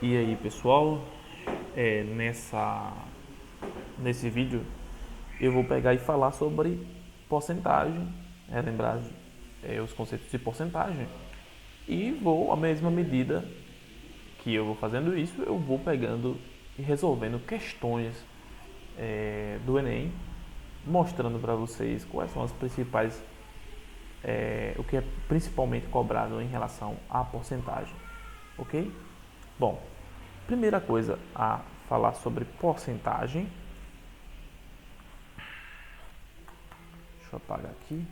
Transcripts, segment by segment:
E aí pessoal, nesse vídeo eu vou pegar e falar sobre porcentagem, lembrar os conceitos de porcentagem e vou, à mesma medida que eu vou fazendo isso, eu vou pegando e resolvendo questões do Enem, mostrando para vocês quais são as principais, o que é principalmente cobrado em relação à porcentagem, ok? Bom, primeira coisa a falar sobre porcentagem. Deixa eu apagar aqui.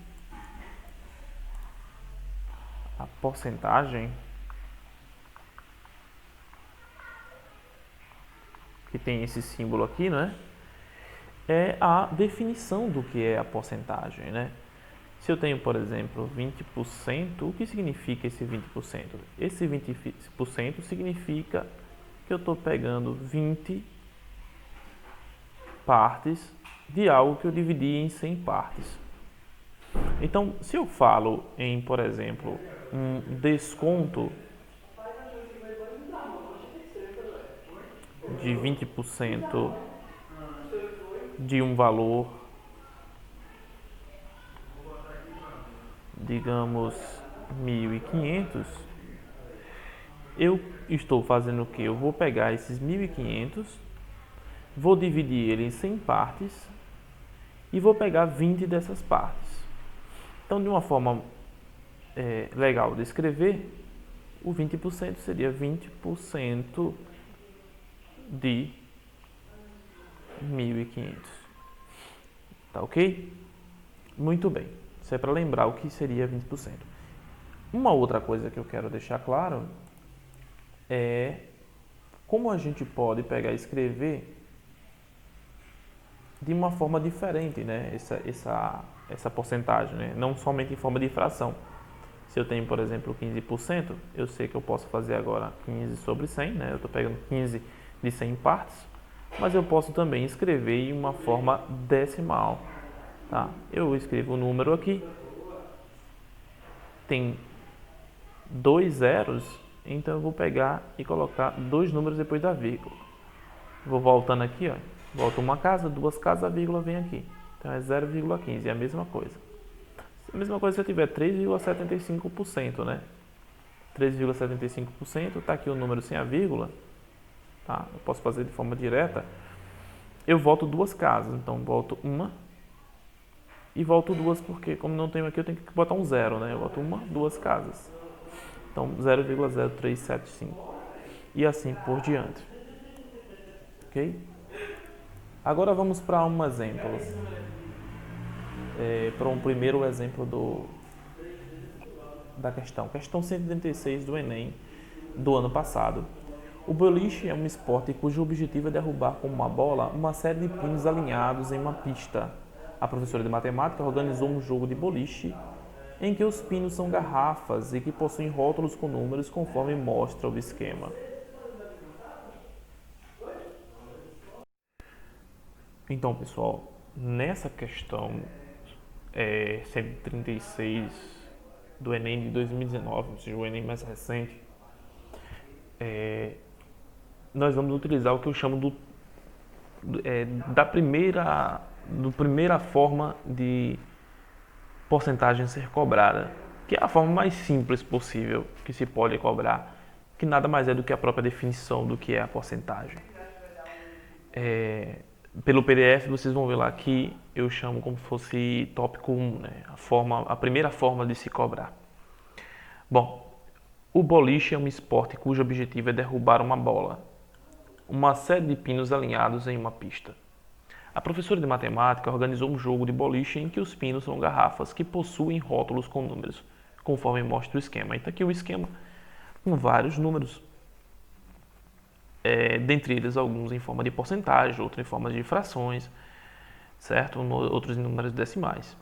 A porcentagem, que tem esse símbolo aqui, né? É a definição do que é a porcentagem, né? Se eu tenho, por exemplo, 20%, o que significa esse 20%? Esse 20% significa que eu estou pegando 20 partes de algo que eu dividi em 100 partes. Então, se eu falo em, por exemplo, um desconto de 20% de um valor, digamos, 1.500, eu estou fazendo o que? Eu vou pegar esses 1.500, vou dividir ele em 100 partes e vou pegar 20 dessas partes. Então, de uma forma legal de escrever, o 20% seria 20% de 1.500. Tá ok? Muito bem. Isso é para lembrar o que seria 20%. Uma outra coisa que eu quero deixar claro é como a gente pode pegar e escrever de uma forma diferente, né? Essa porcentagem, né? Não somente em forma de fração. Se eu tenho, por exemplo, 15%, eu sei que eu posso fazer agora 15 sobre 100, né? Eu estou pegando 15 de 100 partes, mas eu posso também escrever em uma forma decimal, tá? Eu escrevo o número aqui, tem dois zeros, então eu vou pegar e colocar dois números depois da vírgula. Vou voltando aqui, ó. Volto uma casa, duas casas, a vírgula vem aqui. Então é 0,15, é a mesma coisa. A mesma coisa se eu tiver 3,75%, né? 3,75%, tá aqui o número sem a vírgula, tá? Eu posso fazer de forma direta. Eu volto duas casas, então volto uma e volto duas, porque como não tenho aqui, eu tenho que botar um zero, né? Eu volto uma, duas casas. Então 0,0375 e assim por diante. Ok? Agora vamos para um exemplo. Para um primeiro exemplo da questão. Questão 136 do Enem do ano passado. O boliche é um esporte cujo objetivo é derrubar com uma bola uma série de pinos alinhados em uma pista. A professora de matemática organizou um jogo de boliche em que os pinos são garrafas e que possuem rótulos com números conforme mostra o esquema. Então, pessoal, nessa questão 136 do Enem de 2019, ou seja, o Enem mais recente, nós vamos utilizar o que eu chamo do primeira forma de porcentagem ser cobrada, que é a forma mais simples possível que se pode cobrar, que nada mais é do que a própria definição do que é a porcentagem. Pelo PDF vocês vão ver lá que eu chamo como se fosse tópico 1, né? A primeira forma de se cobrar. Bom, o boliche é um esporte cujo objetivo é derrubar uma bola, uma série de pinos alinhados em uma pista. A professora de matemática organizou um jogo de boliche em que os pinos são garrafas que possuem rótulos com números, conforme mostra o esquema. Então aqui o esquema com vários números, dentre eles alguns em forma de porcentagem, outros em forma de frações, certo? Outros em números decimais.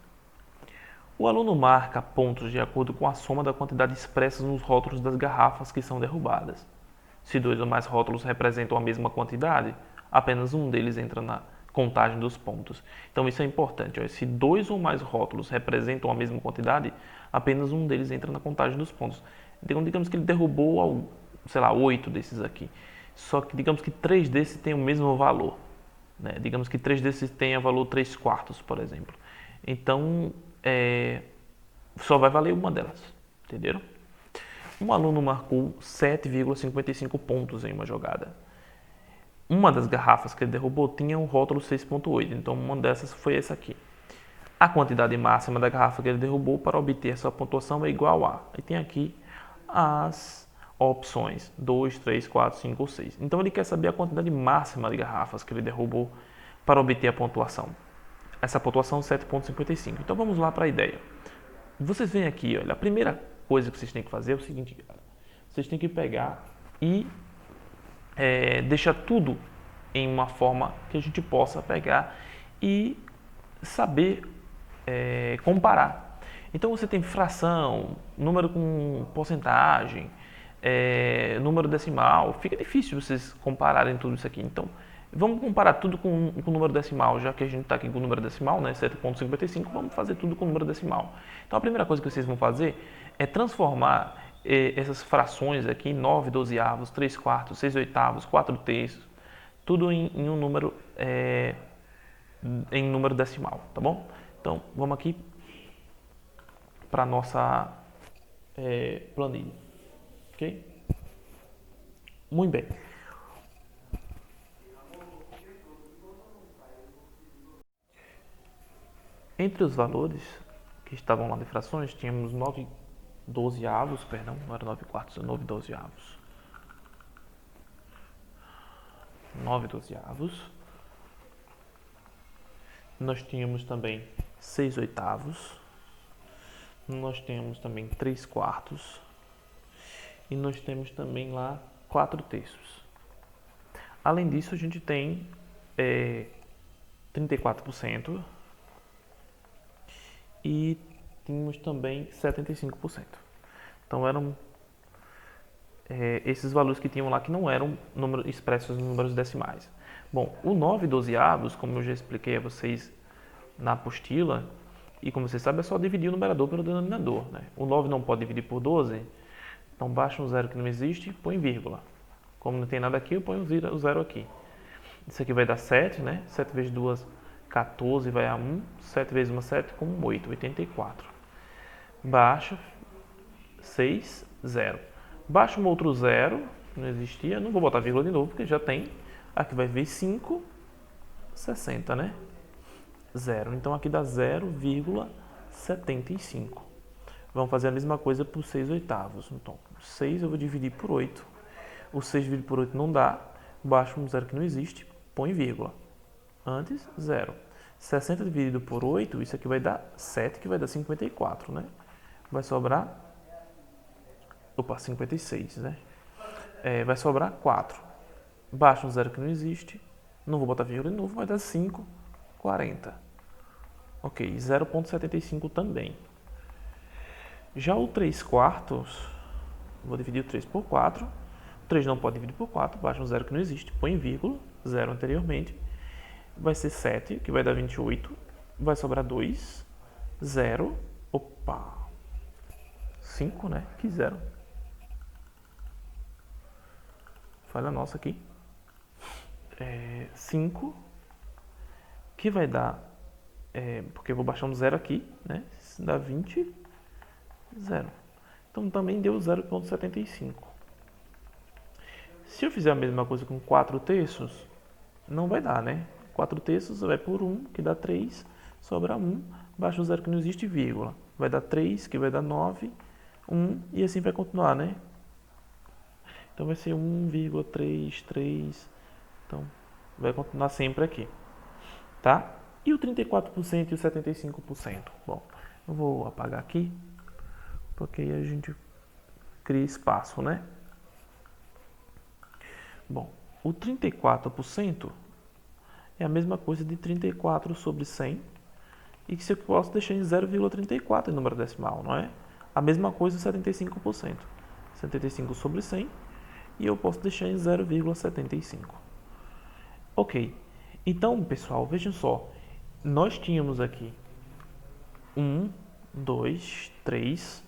O aluno marca pontos de acordo com a soma da quantidade expressa nos rótulos das garrafas que são derrubadas. Se dois ou mais rótulos representam a mesma quantidade, apenas um deles entra na contagem dos pontos. Então isso é importante. Ó. Se dois ou mais rótulos representam a mesma quantidade, apenas um deles entra na contagem dos pontos. Então digamos que ele derrubou, sei lá, 8 desses aqui. só que digamos que 3 desses têm o mesmo valor, né? Digamos que 3 desses tenha valor 3 quartos, por exemplo. Então, só vai valer uma delas, entenderam? Um aluno marcou 7,55 pontos em uma jogada. Uma das garrafas que ele derrubou tinha um rótulo 6,8, então uma dessas foi essa aqui. A quantidade máxima da garrafa que ele derrubou para obter essa pontuação é igual a... E tem aqui as opções 2, 3, 4, 5 ou 6. Então ele quer saber a quantidade máxima de garrafas que ele derrubou para obter a pontuação. Essa pontuação é 7,55. Então vamos lá para a ideia. Vocês veem aqui, olha, a primeira coisa que vocês têm que fazer é o seguinte, cara. Vocês têm que pegar e deixar tudo em uma forma que a gente possa pegar e saber comparar. Então você tem fração, número com porcentagem, número decimal. Fica difícil vocês compararem tudo isso aqui. Então vamos comparar tudo com o número decimal, já que a gente está aqui com o número decimal, né, 7,55, vamos fazer tudo com o número decimal. Então a primeira coisa que vocês vão fazer é transformar essas frações aqui, 9 dozeavos, 3 quartos, 6 oitavos, 4 terços, tudo em um número, em número decimal, tá bom? Então, vamos aqui para a nossa planilha, ok? Muito bem. Entre os valores que estavam lá de frações, tínhamos 9 dozeavos, perdão, não era 9 quartos, 9 dozeavos. 9 dozeavos. Nós tínhamos também 6 oitavos. Nós temos também 3 quartos. E nós temos também lá 4 terços. Além disso, a gente tem 34%. E tínhamos também 75%. Então eram esses valores que tinham lá que não eram expressos em números decimais. Bom, o 9 dozeavos, como eu já expliquei a vocês na apostila, e como vocês sabem, é só dividir o numerador pelo denominador, né? O 9 não pode dividir por 12, então baixa um zero que não existe, põe vírgula. Como não tem nada aqui, eu ponho o zero aqui. Isso aqui vai dar 7, né? 7 vezes 2, 14, vai a 1. 7 vezes 1, 7, com 8, 84. Baixa, 6, 0. Baixa um outro zero, não existia, não vou botar vírgula de novo, porque já tem. Aqui vai vir 5, 60, né? 0. Então aqui dá 0,75. Vamos fazer a mesma coisa por 6 oitavos. Então, 6 eu vou dividir por 8. O 6 dividido por 8 não dá. Baixa um zero que não existe, põe vírgula. Antes, 0. 60 dividido por 8, isso aqui vai dar 7, que vai dar 54, né? Vai sobrar... Opa, 56, né? Vai sobrar 4. Baixa um zero que não existe. Não vou botar vírgula de novo, vai dar 5, 40. Ok, 0,75 também. Já o 3 quartos, vou dividir o 3 por 4. O 3 não pode dividir por 4, baixa um zero que não existe, põe vírgula, 0 anteriormente. Vai ser 7, que vai dar 28. Vai sobrar 2, 0, opa, 5, né? Que 0. Falha nossa aqui. 5, que vai dar, porque eu vou baixar um 0 aqui, né? Dá 20, 0. Então também deu 0,75. Se eu fizer a mesma coisa com 4 terços, não vai dar, né? 4 terços vai por 1, que dá 3, sobra 1, baixa o zero que não existe, vírgula. Vai dar 3, que vai dar 9, 1, e assim vai continuar, né? Então vai ser 1,33, então vai continuar sempre aqui, tá? E o 34% e o 75%? Bom, eu vou apagar aqui, porque aí a gente cria espaço, né? Bom, o 34% é a mesma coisa de 34 sobre 100, e que se eu posso deixar em 0,34 em número decimal, não é? A mesma coisa 75%. 75 sobre 100, e eu posso deixar em 0,75. Ok, então pessoal, vejam só, nós tínhamos aqui 1, 2, 3,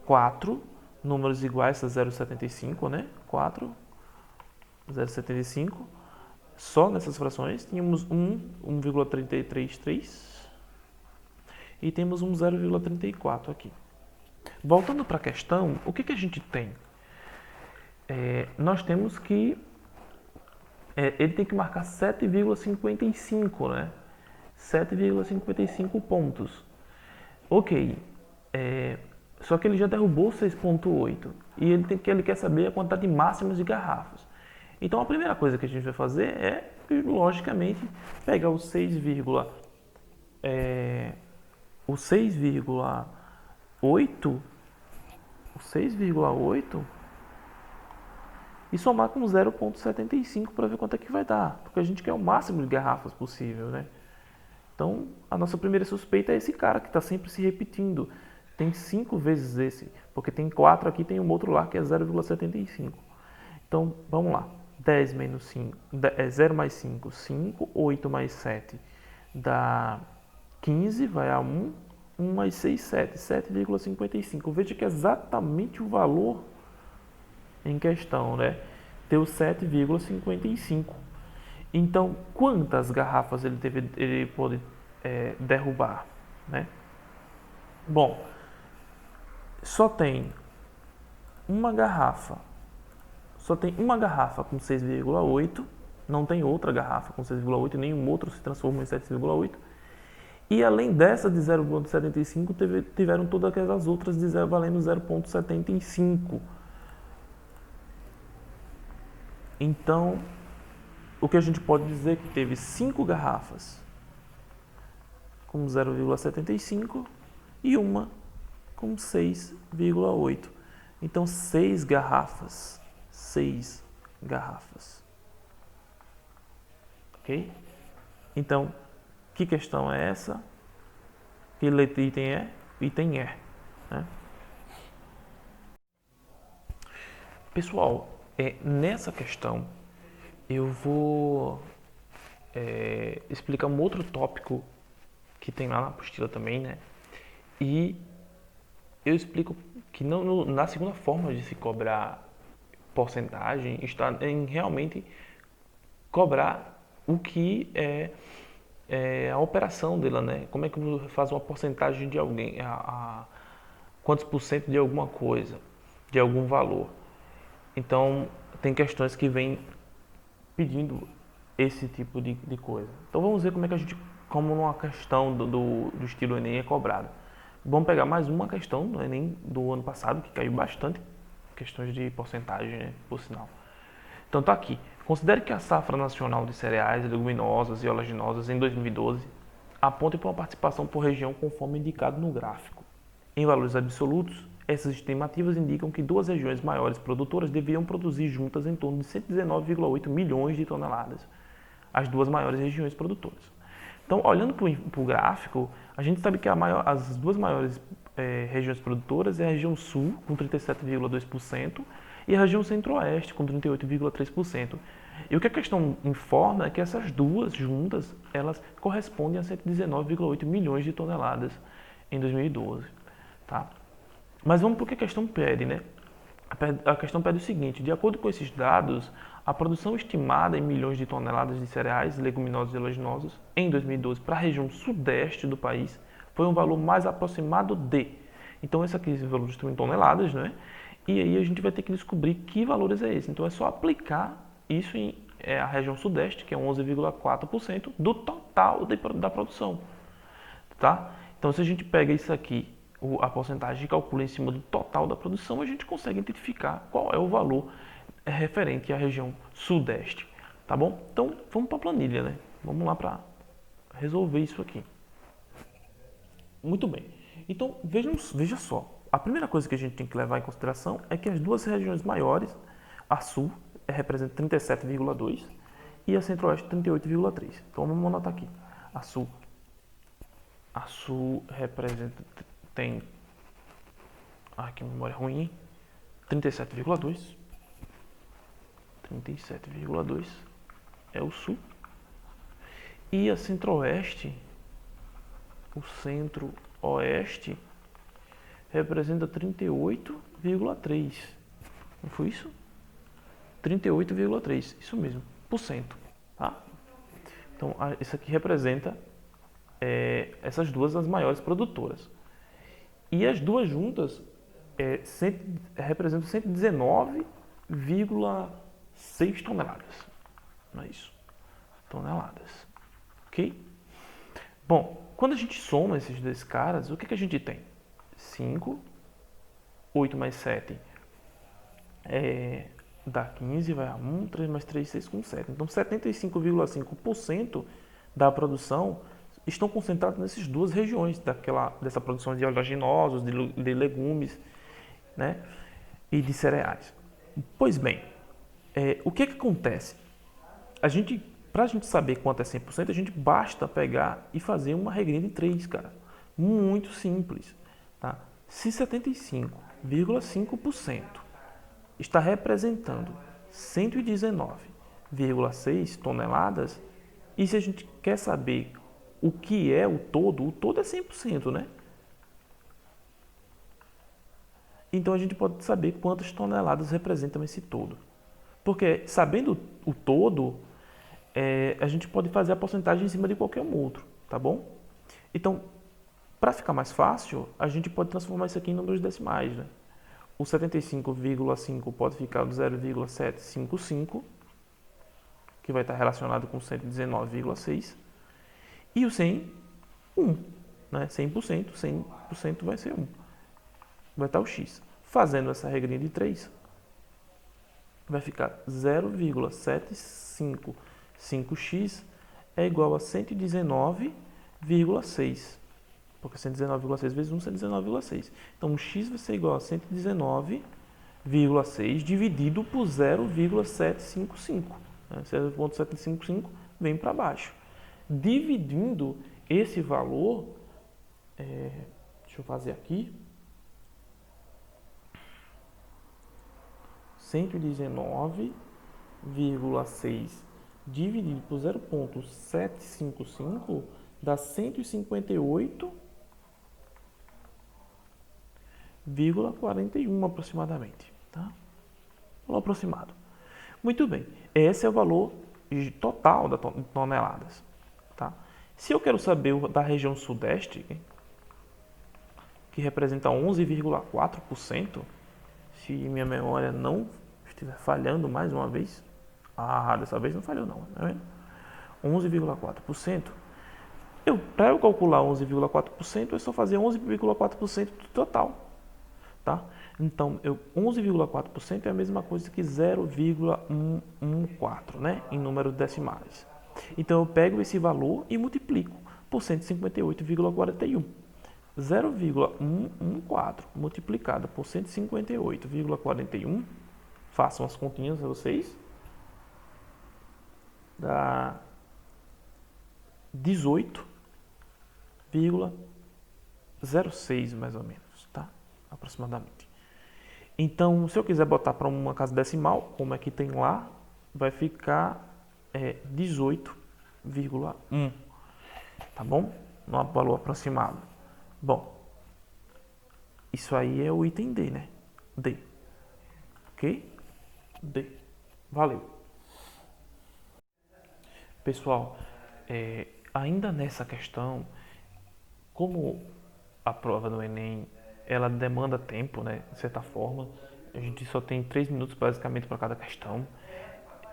4 números iguais a 0,75, né? 4, 0,75. Só nessas frações tínhamos 1,333 e temos um 0,34 aqui. Voltando para a questão, o que a gente tem? Nós temos que ele tem que marcar 7,55, né? 7,55 pontos. Ok. Só que ele já derrubou 6,8 e ele quer saber a quantidade máxima de garrafas. Então a primeira coisa que a gente vai fazer é, logicamente, pegar o 6,8 e somar com 0,75 para ver quanto é que vai dar, porque a gente quer o máximo de garrafas possível, né? Então, a nossa primeira suspeita é esse cara que está sempre se repetindo. Tem 5 vezes esse, porque tem 4 aqui, tem um outro lá que é 0,75. Então, vamos lá. 10 menos 5, 0 mais 5, 5, 8 mais 7 dá 15, vai a 1, 1 mais 6, 7, 7,55. Veja que é exatamente o valor em questão, né? Deu 7,55. Então, quantas garrafas ele pôde derrubar, né? Bom, só tem uma garrafa com 6,8, não tem outra garrafa com 6,8, nenhum outro se transformou em 7,8. E além dessa de 0,75, tiveram todas aquelas outras de valendo 0,75. Então, o que a gente pode dizer é que teve 5 garrafas com 0,75 e uma com 6,8. Então, 6 garrafas. 6 garrafas. Ok? Então, que questão é essa? Que item é? Item E. Né? Pessoal, nessa questão, eu vou explicar um outro tópico que tem lá na apostila também, né? E eu explico que na segunda forma de se cobrar porcentagem está em realmente cobrar o que é a operação dela, né? Como é que você faz uma porcentagem de alguém, quantos por cento de alguma coisa, de algum valor. Então, tem questões que vêm pedindo esse tipo de coisa. Então, vamos ver como uma questão do estilo Enem é cobrado. Vamos pegar mais uma questão do Enem do ano passado, que caiu bastante, questões de porcentagem, né, por sinal. Então, tá aqui. Considere que a safra nacional de cereais, leguminosas e oleaginosas em 2012 aponte para uma participação por região conforme indicado no gráfico. Em valores absolutos, essas estimativas indicam que duas regiões maiores produtoras deveriam produzir juntas em torno de 119,8 milhões de toneladas, as duas maiores regiões produtoras. Então, olhando para o gráfico, a gente sabe que as duas maiores regiões produtoras é a região sul, com 37,2%, e a região centro-oeste, com 38,3%. E o que a questão informa é que essas duas juntas, elas correspondem a 119,8 milhões de toneladas em 2012. Tá? Mas vamos para o que a questão pede, né? A questão pede o seguinte: de acordo com esses dados, a produção estimada em milhões de toneladas de cereais, leguminosas e oleaginosas em 2012 para a região sudeste do país foi um valor mais aproximado de. Então, esse valor estão em toneladas, né? E aí a gente vai ter que descobrir que valores é esse. Então, é só aplicar isso em a região sudeste, que é 11,4% do total da produção. Tá? Então, se a gente pega isso aqui, a porcentagem, e calcula em cima do total da produção, a gente consegue identificar qual é o valor referente à região sudeste. Tá bom? Então, vamos para a planilha, né? Vamos lá para resolver isso aqui. Muito bem. Então, veja só. A primeira coisa que a gente tem que levar em consideração é que as duas regiões maiores, a sul representa 37,2 e a centro-oeste 38,3. Então, vamos anotar aqui. A sul tem, que memória ruim, 37,2. 37,2 é o sul. E a centro-oeste, o centro-oeste, representa 38,3. Não foi isso? 38,3, isso mesmo, por cento, tá? Então, isso aqui representa essas duas as maiores produtoras. E as duas juntas representam 119,6 toneladas. Não é isso? Toneladas. Ok? Bom, quando a gente soma esses dois caras, o que a gente tem? 5, 8 mais 7 dá 15, vai a 1, 3 mais 3, 6 com 7. Então, 75,5% da produção estão concentrados nessas duas regiões, dessa produção de oleaginosos, de legumes, né, e de cereais. Pois bem, o que acontece? Para a gente saber quanto é 100%, a gente basta pegar e fazer uma regrinha de 3, cara. Muito simples. Tá? Se 75,5% está representando 119,6 toneladas, e se a gente quer saber o que é o todo é 100%, né? Então a gente pode saber quantas toneladas representam esse todo. Porque sabendo o todo, a gente pode fazer a porcentagem em cima de qualquer outro, tá bom? Então, para ficar mais fácil, a gente pode transformar isso aqui em números decimais, né? O 75,5 pode ficar do 0,755, que vai estar relacionado com 119,6. E o 100, 1. Né? 100%, 100% vai ser 1. Vai estar o x. Fazendo essa regrinha de 3, vai ficar 0,755x é igual a 119,6. Porque 119,6 vezes 1 é 119,6. Então, o x vai ser igual a 119,6 dividido por 0,755. 0,755 vem para baixo. Dividindo esse valor, deixa eu fazer aqui, 119,6 dividido por 0,755 dá 158,41 aproximadamente, tá? Valor aproximado. Muito bem, esse é o valor total de toneladas, tá? Se eu quero saber da região sudeste, que representa 11,4%, se minha memória não estiver falhando mais uma vez, dessa vez não falhou não, tá vendo? 11,4%. Para eu calcular 11,4%, é só fazer 11,4% do total, tá? Então, 11,4% é a mesma coisa que 0,114, né? Em números decimais. Então, eu pego esse valor e multiplico por 158,41. 0,114 multiplicado por 158,41, façam as continhas vocês, dá 18,06 mais ou menos, tá? Aproximadamente. Então, se eu quiser botar para uma casa decimal, como é que tem lá, vai ficar 18,1, tá bom? No valor aproximado. Bom, isso aí é o item D, né? D. Ok? D. Valeu. Pessoal, ainda nessa questão, como a prova do Enem, ela demanda tempo, né? De certa forma, a gente só tem 3 minutos basicamente para cada questão.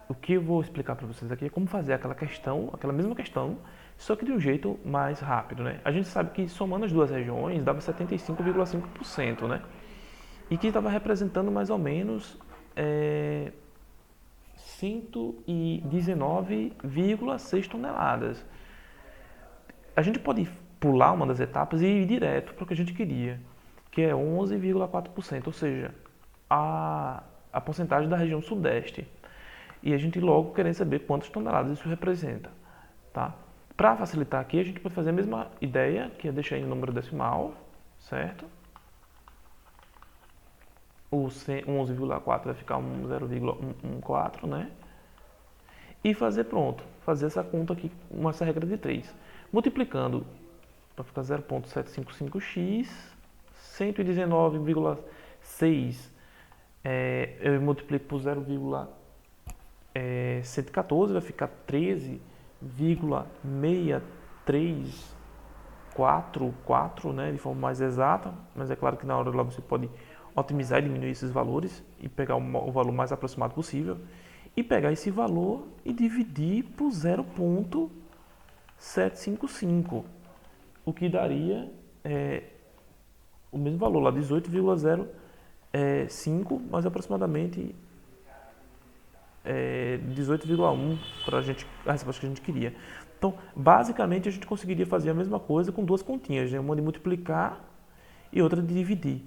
O que eu vou explicar para vocês aqui é como fazer aquela mesma questão, só que de um jeito mais rápido, né? A gente sabe que somando as duas regiões dava 75,5%, né? E que estava representando mais ou menos 119,6 toneladas. A gente pode pular uma das etapas e ir direto para o que a gente queria, que é 11,4%, ou seja, a porcentagem da região sudeste. E a gente logo querer saber quantas toneladas isso representa, tá? Para facilitar aqui, a gente pode fazer a mesma ideia, que é deixar em número decimal, certo? O 11,4 vai ficar 0,114, né? E fazer fazer essa conta aqui, essa regra de 3. Multiplicando, vai ficar 0,755x, 119,6 eu multiplico por 0,114, 114 vai ficar 13,634, né, de forma mais exata, mas é claro que na hora lá você pode otimizar e diminuir esses valores e pegar o valor mais aproximado possível e pegar esse valor e dividir por 0,755, o que daria o mesmo valor lá, 18,05, mas aproximadamente 18,1 para a resposta que a gente queria. Então, basicamente, a gente conseguiria fazer a mesma coisa com duas continhas, né? Uma de multiplicar e outra de dividir.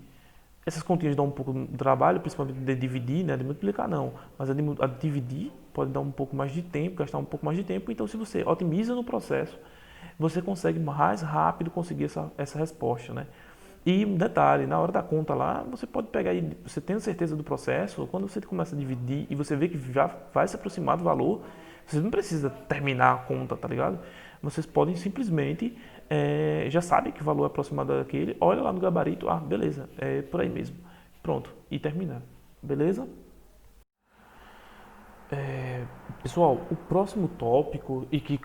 Essas continhas dão um pouco de trabalho, principalmente de dividir, né? De multiplicar não, mas a de dividir pode dar um pouco mais de tempo, gastar um pouco mais de tempo. Então, se você otimiza no processo, você consegue mais rápido conseguir essa resposta, né? E um detalhe, na hora da conta lá, você pode pegar aí, você tendo certeza do processo, quando você começa a dividir e você vê que já vai se aproximar do valor, você não precisa terminar a conta, tá ligado? Vocês podem simplesmente, já sabe que o valor é aproximado daquele, olha lá no gabarito, beleza, é por aí mesmo. Pronto, e terminar, beleza? Pessoal, o próximo tópico, e que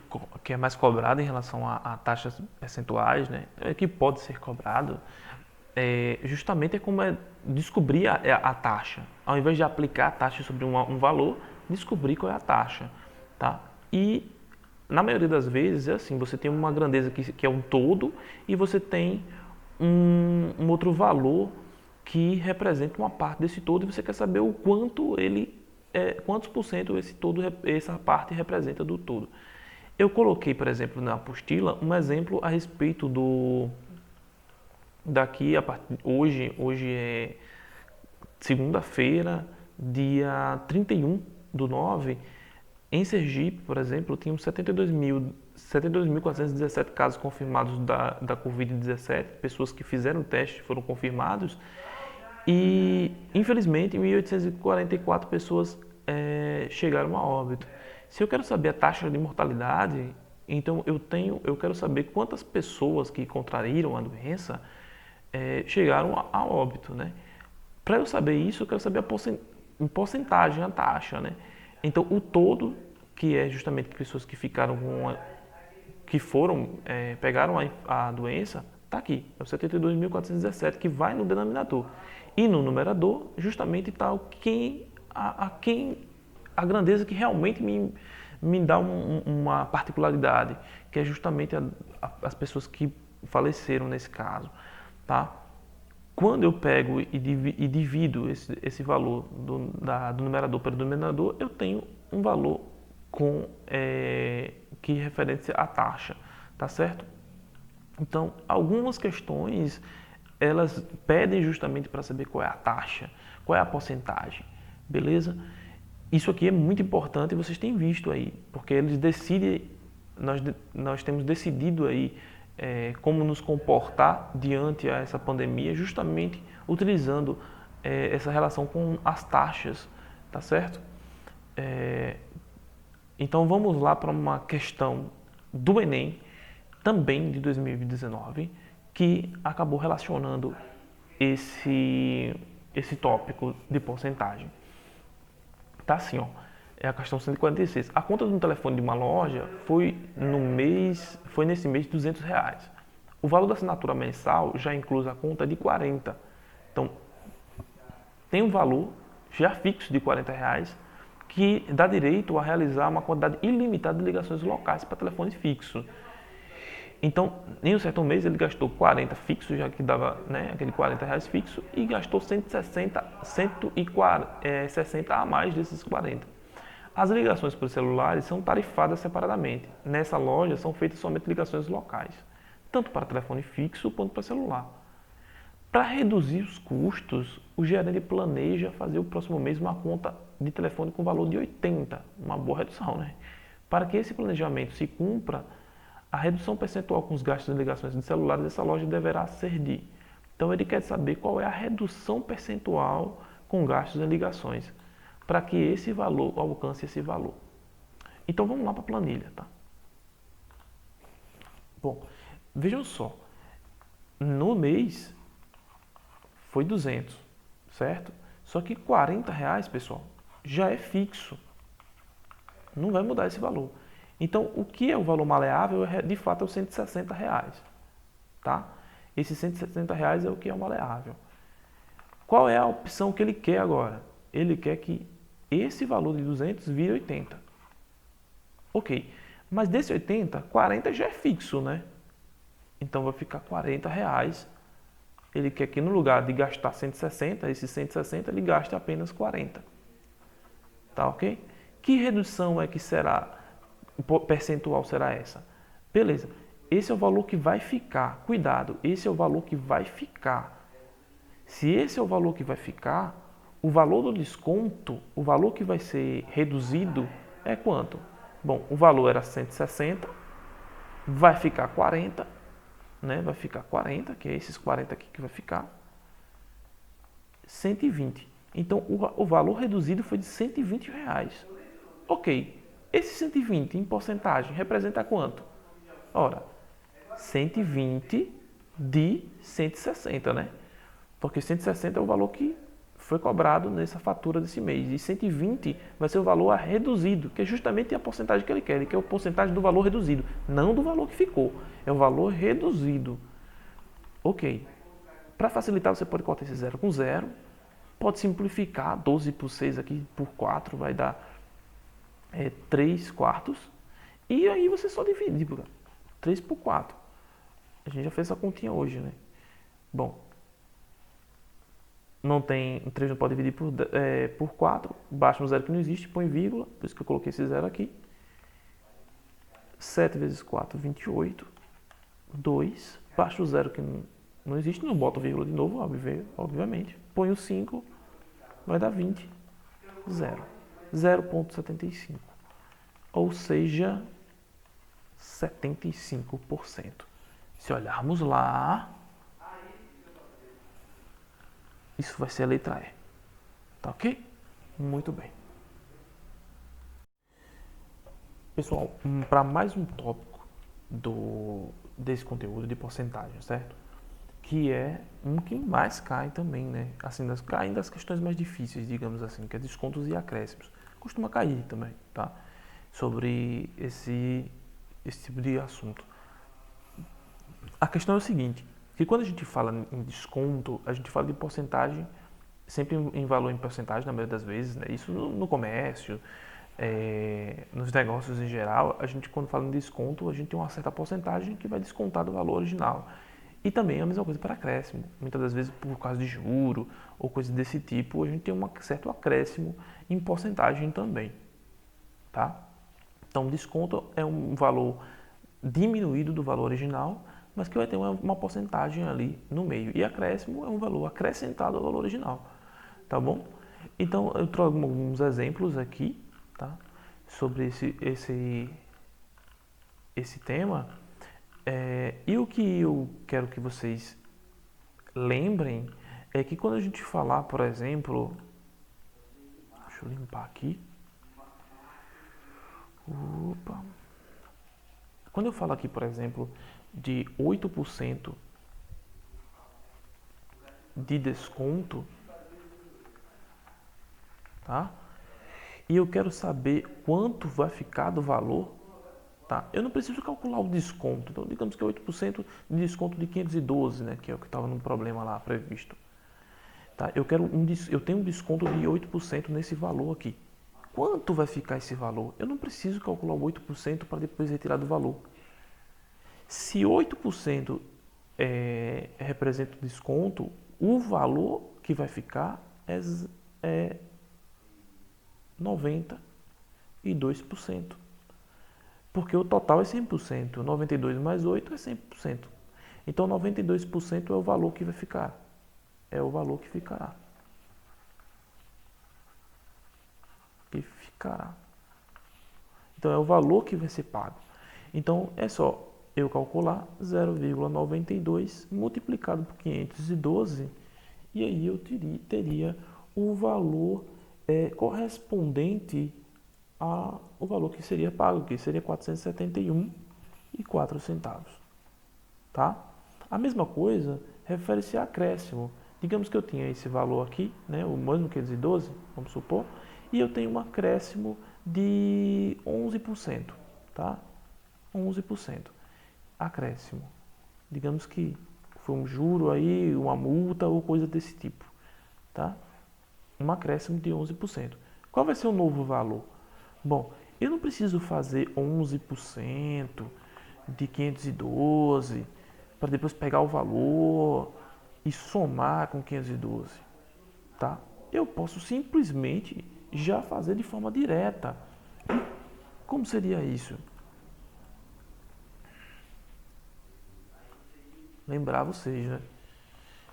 é mais cobrado em relação a taxas percentuais, né, que pode ser cobrado, justamente é como descobrir a taxa. Ao invés de aplicar a taxa sobre um valor, descobrir qual é a taxa. Tá? E, na maioria das vezes, é assim, você tem uma grandeza que é um todo e você tem um outro valor que representa uma parte desse todo e você quer saber o quanto quantos por cento essa parte representa do todo. Eu coloquei, por exemplo, na apostila, um exemplo a respeito hoje é segunda-feira, dia 31/9, em Sergipe, por exemplo, tínhamos 72.417 casos confirmados da Covid-19, pessoas que fizeram o teste foram confirmados, e infelizmente 1.844 pessoas chegaram a óbito. Se eu quero saber a taxa de mortalidade, então eu quero saber quantas pessoas que contraíram a doença chegaram a óbito, né? Para eu saber isso, eu quero saber em porcentagem, a taxa, né? Então, o todo, que é justamente pessoas que ficaram pegaram a doença, está aqui, é o 72.417, que vai no denominador. E no numerador, justamente está a grandeza que realmente me dá uma particularidade, que é justamente as pessoas que faleceram nesse caso, tá? Quando eu pego e divido esse valor do numerador pelo denominador, eu tenho um valor que referência à taxa, tá certo? Então, algumas questões, elas pedem justamente para saber qual é a taxa, qual é a porcentagem, beleza? Isso aqui é muito importante e vocês têm visto aí, porque eles decidem, nós temos decidido aí como nos comportar diante a essa pandemia, justamente utilizando essa relação com as taxas, tá certo? Então vamos lá para uma questão do Enem, também de 2019, que acabou relacionando esse tópico de porcentagem. Tá assim, ó. É a questão 146. A conta de um telefone de uma loja foi nesse mês R$ 200. O valor da assinatura mensal já inclui a conta de 40. Então, tem um valor já fixo de R$ 40 que dá direito a realizar uma quantidade ilimitada de ligações locais para telefone fixo. Então, em um certo mês ele gastou 40 fixo, já que dava, né, aquele R$ 40 fixo, e gastou 160 a mais desses 40. As ligações por celulares são tarifadas separadamente. Nessa loja são feitas somente ligações locais, tanto para telefone fixo quanto para celular. Para reduzir os custos, o gerente planeja fazer o próximo mês uma conta de telefone com valor de 80, uma boa redução, né? Para que esse planejamento se cumpra, a redução percentual com os gastos de ligações de celulares dessa loja deverá ser de. Então ele quer saber qual é a redução percentual com gastos em ligações, para que esse valor alcance esse valor. Então vamos lá para a planilha, tá? Bom, vejam só, no mês foi 200, certo? Só que R$ 40, pessoal, já é fixo. Não vai mudar esse valor. Então, o que é o valor maleável, de fato, é os R$ 160, tá? Esses R$ 160 é o que é o maleável. Qual é a opção que ele quer agora? Ele quer que esse valor de 200 vire 80. Ok, mas desse 80, 40 já é fixo, né? Então vai ficar R$ 40. Ele quer que no lugar de gastar 160, esses 160, ele gaste apenas 40. Tá ok? Que redução é que será, percentual será essa? Beleza, esse é o valor que vai ficar. Cuidado, esse é o valor que vai ficar. Se esse é o valor que vai ficar, o valor do desconto, o valor que vai ser reduzido é quanto? Bom, o valor era 160, vai ficar 40, né? Vai ficar 40, que é esses 40 aqui que vai ficar. 120. Então, o valor reduzido foi de R$ 120. Ok, esse 120 em porcentagem representa quanto? Ora, 120 de 160, né? Porque 160 é o valor que foi cobrado nessa fatura desse mês. E 120 vai ser o valor reduzido, que é justamente a porcentagem que ele quer. Ele quer a porcentagem do valor reduzido, não do valor que ficou. É o valor reduzido. Ok. Para facilitar, você pode cortar esse 0 com 0. Pode simplificar. 12 por 6 aqui por 4 vai dar 3 quartos. E aí você só divide. 3 por 4. A gente já fez essa continha hoje, né? Bom, não tem, 3 não pode dividir por 4, baixa um zero que não existe, põe vírgula, por isso que eu coloquei esse zero aqui. 7 vezes 4, 28. 2, baixa o zero que não existe, não bota vírgula de novo, obviamente. Põe o 5, vai dar 20, 0. 0,75. Ou seja, 75%. Se olharmos lá, isso vai ser a letra E. Tá ok? Muito bem. Pessoal, para mais um tópico desse conteúdo de porcentagem, certo? Que é um que mais cai também, né? Assim, caem das questões mais difíceis, digamos assim, que é descontos e acréscimos. Costuma cair também, tá? Sobre esse tipo de assunto. A questão é o seguinte, que quando a gente fala em desconto, a gente fala de porcentagem, sempre em valor em porcentagem, na maioria das vezes, né? Isso no comércio, nos negócios em geral, a gente quando fala em desconto, a gente tem uma certa porcentagem que vai descontar do valor original. E também é a mesma coisa para acréscimo. Muitas das vezes por causa de juro ou coisa desse tipo, a gente tem um certo acréscimo em porcentagem também, tá? Então, desconto é um valor diminuído do valor original, mas que vai ter uma porcentagem ali no meio. E acréscimo é um valor acrescentado ao valor original, tá bom? Então, eu trago alguns exemplos aqui, tá? Sobre esse tema. E o que eu quero que vocês lembrem é que quando a gente falar, por exemplo, deixa eu limpar aqui. Opa. Quando eu falo aqui, por exemplo, de 8% de desconto, tá? E eu quero saber quanto vai ficar do valor, tá? Eu não preciso calcular o desconto. Então, digamos que é 8% de desconto de 512, né? Que é o que estava no problema lá previsto. Tá? Eu tenho um desconto de 8% nesse valor aqui. Quanto vai ficar esse valor? Eu não preciso calcular o 8% para depois retirar do valor. Se 8% representa o desconto, o valor que vai ficar é 92%. Porque o total é 100%. 92 mais 8 é 100%. Então 92% é o valor que vai ficar. É o valor que ficará. Que ficará. Então é o valor que vai ser pago. Então é só eu calcular 0,92 multiplicado por 512 e aí eu teria o valor correspondente ao valor que seria pago, que seria 471,04 centavos. Tá? A mesma coisa refere-se a acréscimo. Digamos que eu tinha esse valor aqui, né, o mesmo 512, vamos supor, e eu tenho um acréscimo de 11%, tá? 11%. Acréscimo. Digamos que foi um juro aí, uma multa ou coisa desse tipo, tá? Um acréscimo de 11%. Qual vai ser o novo valor? Bom, eu não preciso fazer 11% de 512 para depois pegar o valor e somar com 512, tá? Eu posso simplesmente já fazer de forma direta. Como seria isso? Lembrar vocês, né?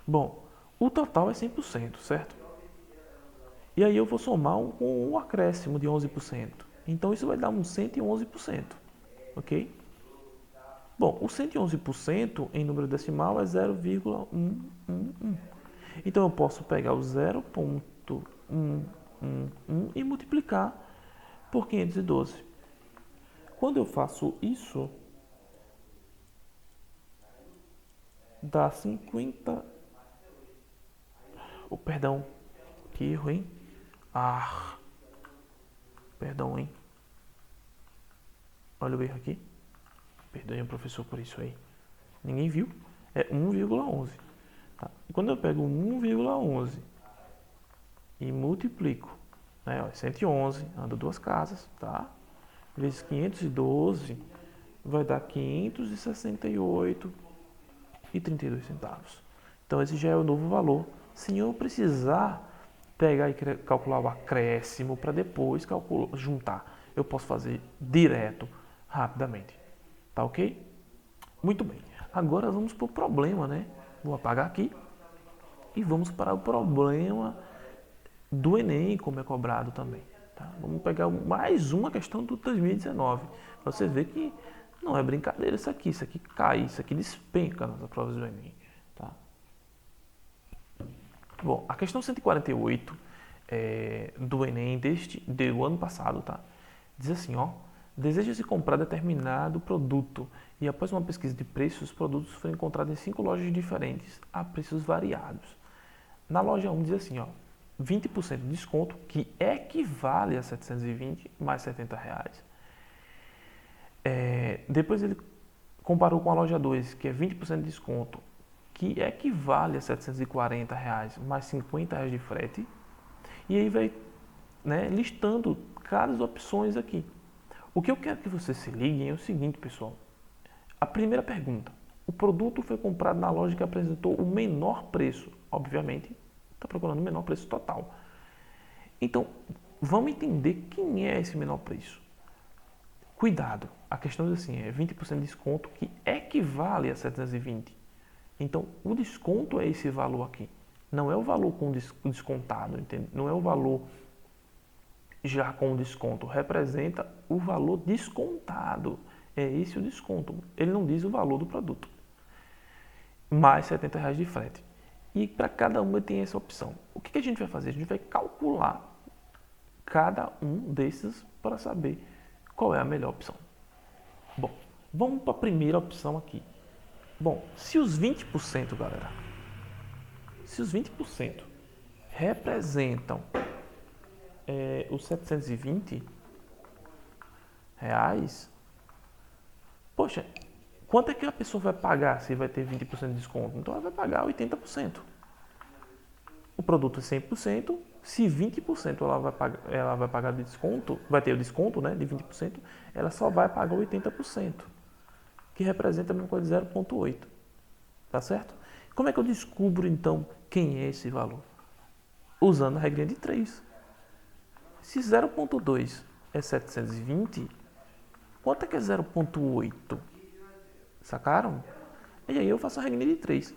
Bom, o total é 100%, certo? E aí eu vou somar com um acréscimo de 11%. Então isso vai dar um 111%, ok? Bom, o 111% em número decimal é 0,111. Então eu posso pegar o 0,111 e multiplicar por 512. Quando eu faço isso, dá 50. Oh, perdão, que erro, hein? Perdão, hein? Olha o erro aqui. Perdoe o professor por isso aí. Ninguém viu? É 1,11. Tá? E quando eu pego 1,11 e multiplico, né, ó, 111, anda duas casas, tá? Vezes 512 vai dar 568,32 centavos. Então esse já é o novo valor. Sem eu precisar pegar e calcular o acréscimo para depois juntar. Eu posso fazer direto, rapidamente. Tá ok? Muito bem. Agora vamos para o problema, né? Vou apagar aqui e vamos para o problema do Enem, como é cobrado também. Tá? Vamos pegar mais uma questão do 2019. Para você ver que não é brincadeira isso aqui cai, isso aqui despenca nas provas do Enem. Tá? Bom, a questão 148 do Enem do ano passado, tá? Diz assim, ó. Deseja-se comprar determinado produto e após uma pesquisa de preços, os produtos foram encontrados em 5 lojas diferentes a preços variados. Na loja 1 diz assim, ó, 20% de desconto, que equivale a 720 mais 70 reais. Depois ele comparou com a loja 2, que é 20% de desconto, que equivale a 740 reais mais 50 reais de frete. E aí vai, né, listando cada opções aqui. O que eu quero que vocês se liguem é o seguinte, pessoal. A primeira pergunta. O produto foi comprado na loja que apresentou o menor preço. Obviamente, está procurando o menor preço total. Então, vamos entender quem é esse menor preço. Cuidado. A questão é assim, é 20% de desconto que equivale a 720. Então, o desconto é esse valor aqui. Não é o valor com descontado, entende? Não é o valor já com desconto, representa o valor descontado. É esse o desconto. Ele não diz o valor do produto. Mais 70 reais de frete. E para cada uma tem essa opção. O que a gente vai fazer? A gente vai calcular cada um desses para saber qual é a melhor opção. Bom, vamos para a primeira opção aqui. Bom, se os 20%, galera, se os 20% representam os 720 reais, poxa, quanto é que a pessoa vai pagar se vai ter 20% de desconto? Então ela vai pagar 80%. O produto é 100%, se 20% ela vai pagar de desconto, vai ter o desconto, né, de 20%, ela só vai pagar 80%, que representa a mesma coisa de 0,8. Tá certo? Como é que eu descubro então quem é esse valor? Usando a regrinha de 3. Se 0,2 é 720, quanto é que é 0,8? Sacaram? E aí eu faço a regra de 3.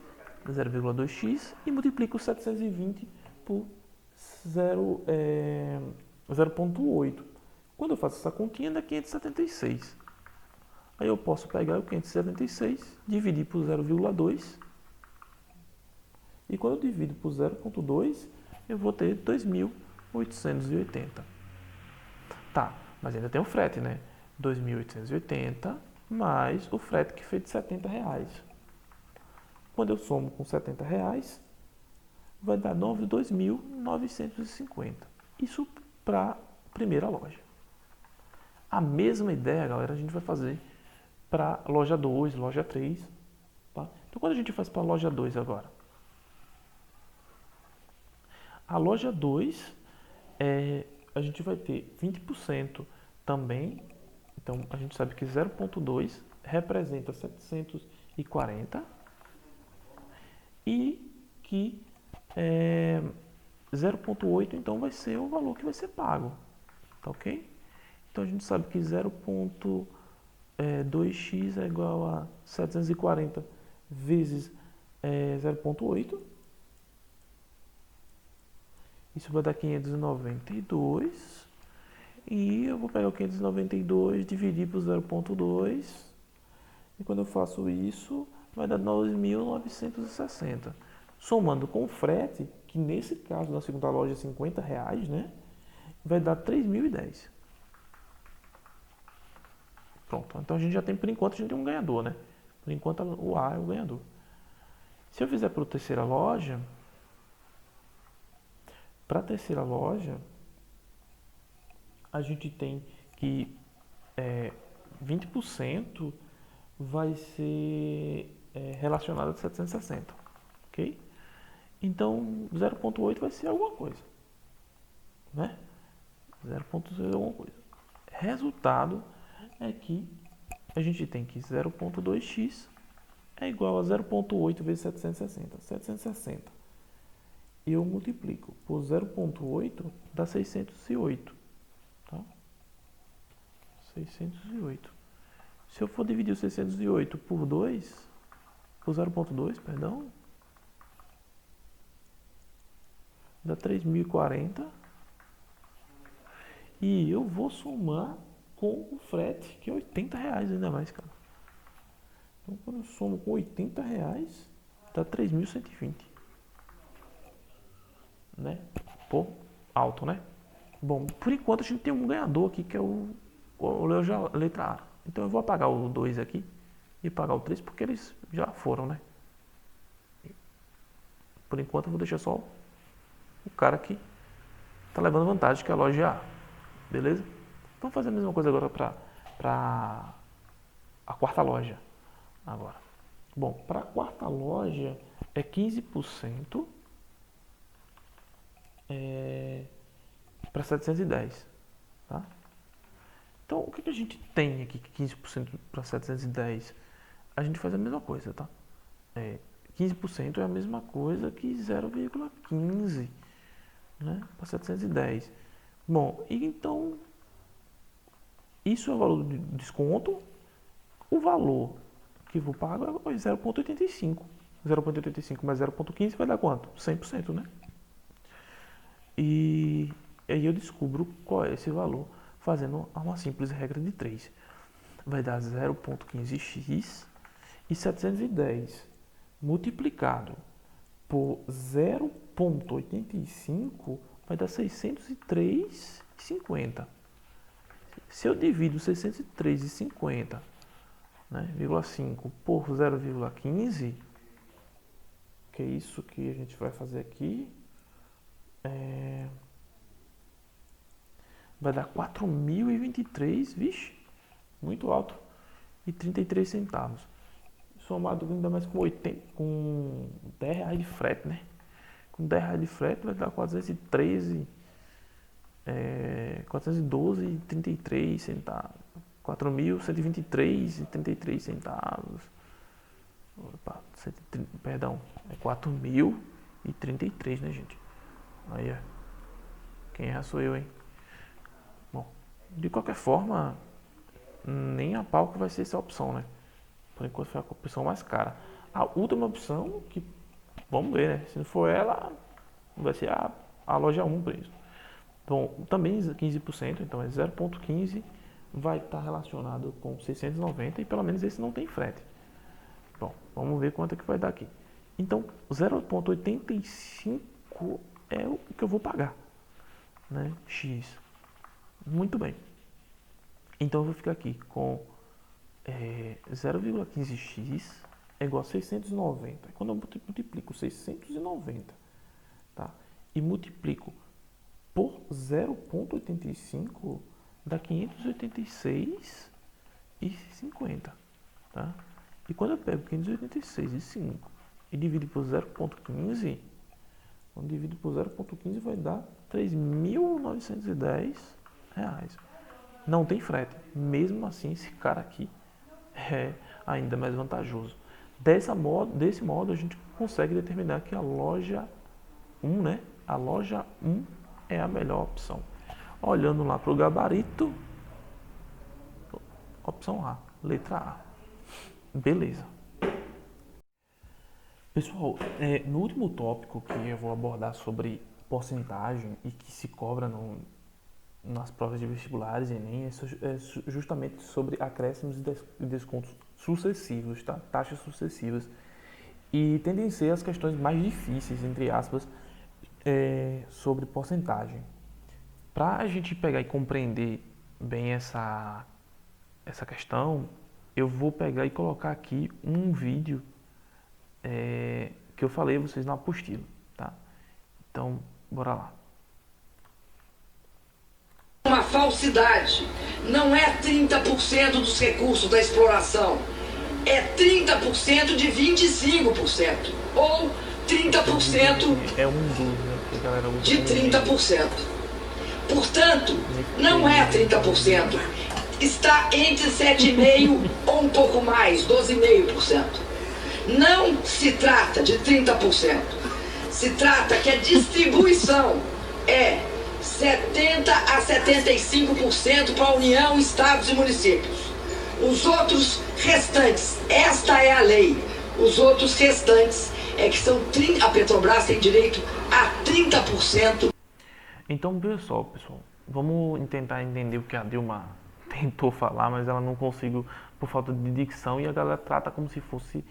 0,2x e multiplico 720 por 0,8. Quando eu faço essa continha, dá 576. Aí eu posso pegar o 576, dividir por 0,2. E quando eu divido por 0,2, eu vou ter 2.880. Tá, mas ainda tem o frete, né? 2.880 mais o frete que foi de 70 reais. Quando eu somo com 70 reais, vai dar 2.950. Isso para a primeira loja. A mesma ideia, galera, a gente vai fazer para loja 2, loja 3. Tá? Então, quando a gente faz para a loja 2 agora? A loja 2, a gente vai ter 20% também. Então, a gente sabe que 0,2 representa 740 e que 0,8 então vai ser o valor que vai ser pago. Tá ok? Então, a gente sabe que 0,2x é igual a 740 vezes 0,8. Isso vai dar 592. E eu vou pegar o 592, dividir por 0,2. E quando eu faço isso, vai dar 9.960. Somando com o frete, que nesse caso, na segunda loja, é R$50, né? Vai dar 3.010. Pronto. Então a gente já tem, por enquanto, a gente tem um ganhador, né? Por enquanto, o A é o ganhador. Se eu fizer para a terceira loja, a gente tem que 20% vai ser relacionado a 760, ok? Então 0,8 vai ser alguma coisa, né? 0,0 é alguma coisa. Resultado é que a gente tem que 0,2x é igual a 0,8 vezes 760. 760 eu multiplico por 0,8 dá 608. Tá? 608. Se eu for dividir o 608 por 2, por 0,2, perdão, dá 3.040. E eu vou somar com o frete, que é R$80 ainda mais, cara. Então, quando eu somo com R$80, dá 3.120. Né? Pô, alto, né? Bom, por enquanto a gente tem um ganhador aqui, que é o letra A. Então eu vou apagar o 2 aqui e pagar o 3, porque eles já foram, né? Por enquanto eu vou deixar só o cara que tá levando vantagem, que é a loja A. Beleza? Vamos fazer a mesma coisa agora para a quarta loja. Agora. Bom, para a quarta loja é 15% para 710. Tá? Então, o que a gente tem aqui, 15% para 710? A gente faz a mesma coisa, tá? 15% é a mesma coisa que 0,15, né? Para 710. Bom, então, isso é o valor de desconto. O valor que eu vou pagar é 0,85. 0,85 mais 0,15 vai dar quanto? 100%, né? E aí eu descubro qual é esse valor fazendo uma simples regra de 3. Vai dar 0,15x e 710 multiplicado por 0,85 vai dar 603,50. Se eu divido 603,50, né, 5 por 0,15, que é isso que a gente vai fazer aqui, vai dar 4.023, vixe, muito alto, e 33 centavos. Somado ainda mais com R$10 de frete, né? Com R$10 de frete vai dar 412,33 centavos. 4.123,33 centavos. Opa, perdão, é 4.033, né, gente? Aí, quem erra sou eu, hein? Bom, de qualquer forma, nem a pau que vai ser essa opção, né? Por enquanto foi a opção mais cara. A última opção, que vamos ver, né? Se não for ela, vai ser a loja 1 preço. Bom, também 15%, então é 0,15, vai estar relacionado com 690 e pelo menos esse não tem frete. Bom, vamos ver quanto é que vai dar aqui. Então, 0,85 é o que eu vou pagar, né? X. Muito bem. Então eu vou ficar aqui com 0,15x é igual a 690. Quando eu multiplico 690, tá? E multiplico por 0,85, dá 586,50, tá? E quando eu pego 586,5 e divido por 0,15, quando divido por 0,15 vai dar R$ 3.910. Não tem frete. Mesmo assim, esse cara aqui é ainda mais vantajoso. Desse modo, a gente consegue determinar que a loja 1, né? A loja 1 é a melhor opção. Olhando lá para o gabarito, opção A, letra A. Beleza. Pessoal, no último tópico que eu vou abordar sobre porcentagem e que se cobra nas provas de vestibulares e Enem, é justamente sobre acréscimos e descontos sucessivos, tá? Taxas sucessivas. E tendem a ser as questões mais difíceis, entre aspas, sobre porcentagem. Para a gente pegar e compreender bem essa questão, eu vou pegar e colocar aqui um vídeo que eu falei a vocês na apostila, tá? Então, bora lá. Uma falsidade. Não é 30% dos recursos da exploração. É 30% de 25%. Ou 30% é um dos, né, que a galera usa de 30%. Portanto, não é 30%. Está entre 7,5% ou um pouco mais, 12,5%. Não se trata de 30%. Se trata que a distribuição é 70% a 75% para a União, Estados e municípios. Os outros restantes, esta é a lei, os outros restantes é que são a Petrobras tem direito a 30%. Então, pessoal, vamos tentar entender o que a Dilma tentou falar, mas ela não conseguiu por falta de dicção e a galera trata como se fosse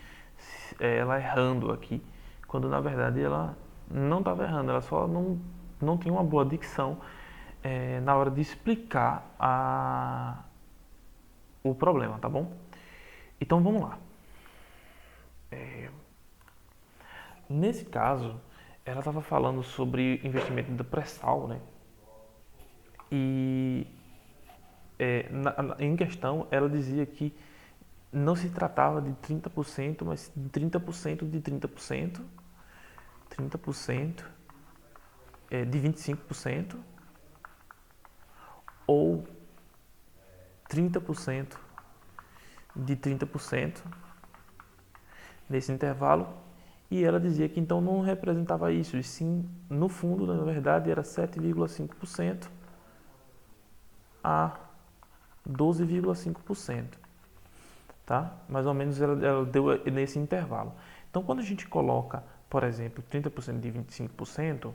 ela errando aqui, quando na verdade ela não estava errando, ela só não tinha uma boa dicção na hora de explicar o problema, tá bom? Então vamos lá. Nesse caso, ela estava falando sobre investimento da pré-sal, né? E em questão, ela dizia que não se tratava de 30%, mas de 30% de 30%, 30% de 25%, ou 30% de 30% nesse intervalo. E ela dizia que então não representava isso, e sim, no fundo, na verdade, era 7,5% a 12,5%. Tá? Mais ou menos ela deu nesse intervalo. Então, quando a gente coloca, por exemplo, 30% de 25%,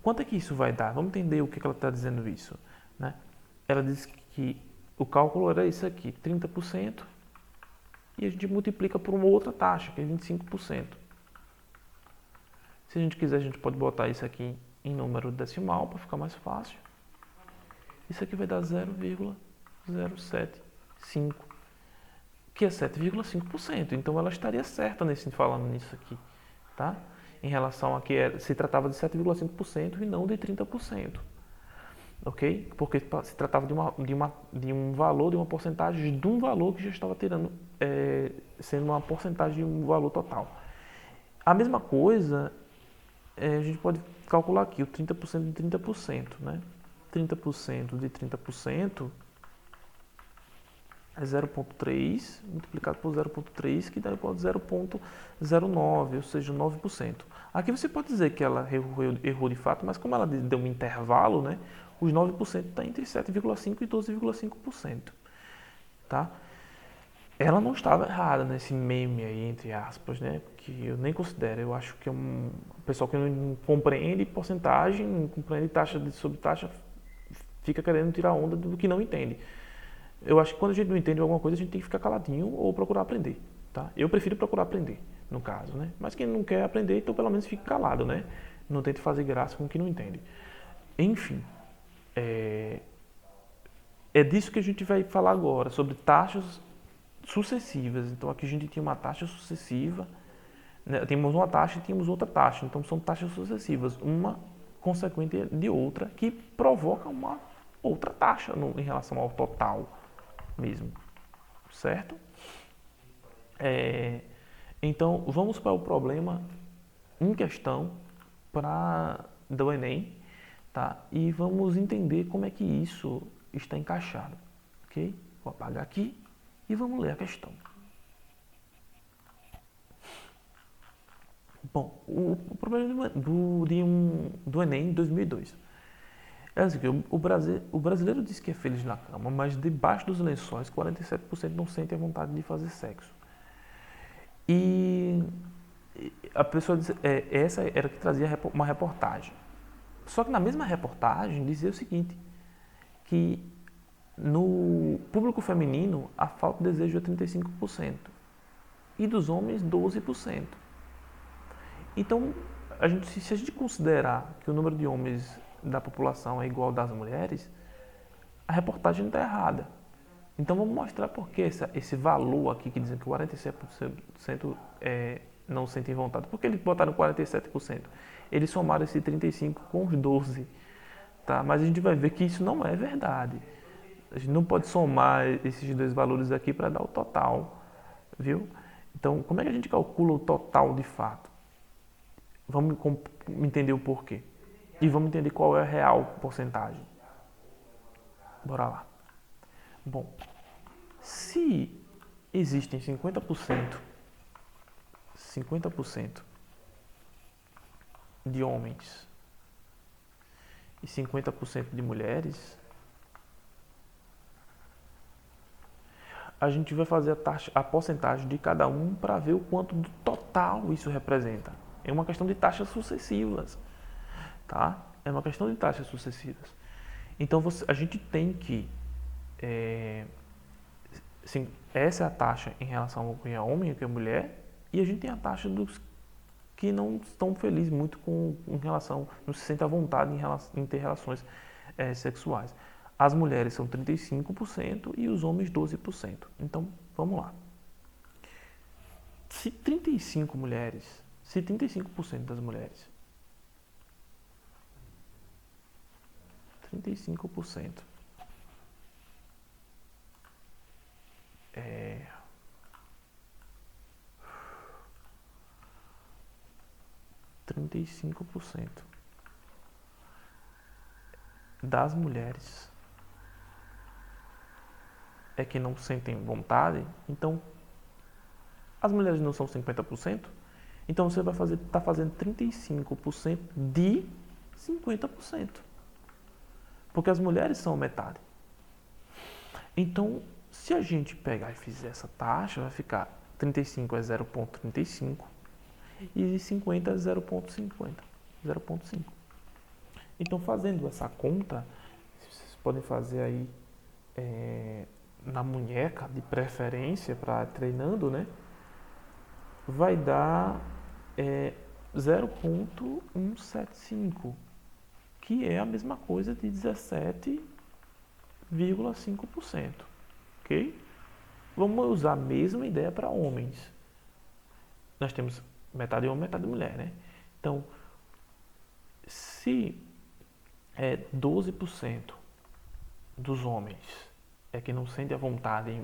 quanto é que isso vai dar? Vamos entender o que ela está dizendo isso, né? Ela diz que o cálculo era isso aqui, 30%, e a gente multiplica por uma outra taxa, que é 25%. Se a gente quiser, a gente pode botar isso aqui em número decimal para ficar mais fácil. Isso aqui vai dar 0,075, que é 7,5%. Então ela estaria certa falando nisso aqui, tá? Em relação a que se tratava de 7,5% e não de 30%. Ok? Porque se tratava de um valor, de uma porcentagem de um valor que já estava sendo uma porcentagem de um valor total. A mesma coisa, a gente pode calcular aqui o 30% de 30%, né? 30% de 30% é 0,3 multiplicado por 0,3, que dá igual a 0,09, ou seja, 9%. Aqui você pode dizer que ela errou de fato, mas como ela deu um intervalo, né, os 9% está entre 7,5% e 12,5%. Tá? Ela não estava errada nesse meme aí, entre aspas, né, que eu nem considero. Eu acho que o pessoal que não compreende porcentagem, não compreende taxa sobre taxa, fica querendo tirar onda do que não entende. Eu acho que quando a gente não entende alguma coisa, a gente tem que ficar caladinho ou procurar aprender, tá? Eu prefiro procurar aprender, no caso, né? Mas quem não quer aprender, então pelo menos fique calado, né? Não tente fazer graça com o que não entende. Enfim, é disso que a gente vai falar agora, sobre taxas sucessivas. Então aqui a gente tinha uma taxa sucessiva, né? Temos uma taxa e tínhamos outra taxa. Então são taxas sucessivas, uma consequente de outra, que provoca uma outra taxa em relação ao total mesmo, certo? Então, vamos para o problema em questão do Enem, tá? E vamos entender como é que isso está encaixado, ok? Vou apagar aqui e vamos ler a questão. Bom, o problema do Enem 2002 é assim, que o brasileiro diz que é feliz na cama, mas debaixo dos lençóis 47% não sente a vontade de fazer sexo. E a pessoa diz, essa era que trazia uma reportagem. Só que na mesma reportagem dizia o seguinte, que no público feminino a falta de desejo é 35% e dos homens 12%. Então, se a gente considerar que o número de homens da população é igual ao das mulheres, a reportagem não está errada. Então vamos mostrar por que esse valor aqui que dizem que 47% não sentem vontade. Por que eles botaram 47%? Eles somaram esse 35% com os 12%. Tá? Mas a gente vai ver que isso não é verdade. A gente não pode somar esses dois valores aqui para dar o total. Viu? Então, como é que a gente calcula o total de fato? Vamos entender o porquê. E vamos entender qual é a real porcentagem. Bora lá. Bom, se existem 50% de homens e 50% de mulheres, a gente vai fazer a porcentagem de cada um para ver o quanto do total isso representa. É uma questão de taxas sucessivas, tá? É uma questão de taxas sucessivas. Então a gente tem que essa é a taxa em relação ao que é homem e o que é mulher, e a gente tem a taxa dos que não estão felizes muito em relação, não se sentem à vontade em ter relações sexuais. As mulheres são 35% e os homens 12%. Então, vamos lá. Se 35% das mulheres, 35%, 35% das mulheres é que não sentem vontade, então as mulheres não são 50%, então você vai tá fazendo 35% de 50%. Porque as mulheres são metade. Então, se a gente pegar e fizer essa taxa, vai ficar 35 é 0,35 e 50 é 0,50, 0,5. Então, fazendo essa conta, vocês podem fazer aí na munheca, de preferência, para treinando, né? Vai dar 0,175, que é a mesma coisa de 17,5%. Ok? Vamos usar a mesma ideia para homens. Nós temos metade homem, metade mulher, né? Então, se 12% dos homens que não sente a vontade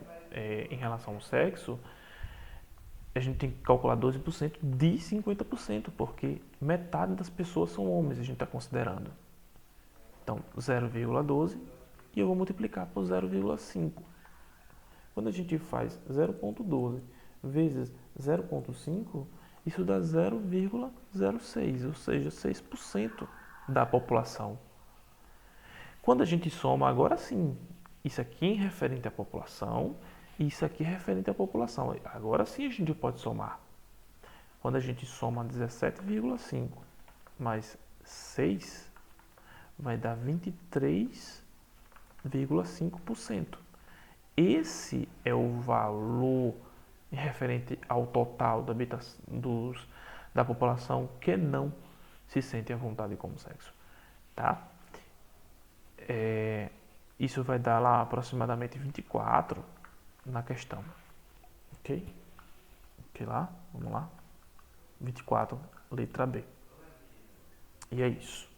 em relação ao sexo, a gente tem que calcular 12% de 50%, porque metade das pessoas são homens, a gente está considerando. Então, 0,12 e eu vou multiplicar por 0,5. Quando a gente faz 0,12 vezes 0,5, isso dá 0,06, ou seja, 6% da população. Quando a gente soma, agora sim, isso aqui é referente à população, e isso aqui é referente à população. Agora sim a gente pode somar. Quando a gente soma 17,5 mais 6, vai dar 23,5%. Esse é o valor referente ao total da população que não se sente à vontade com o sexo. Tá? Isso vai dar lá aproximadamente 24 na questão. Ok? Ok lá? Vamos lá? 24, letra B. E é isso.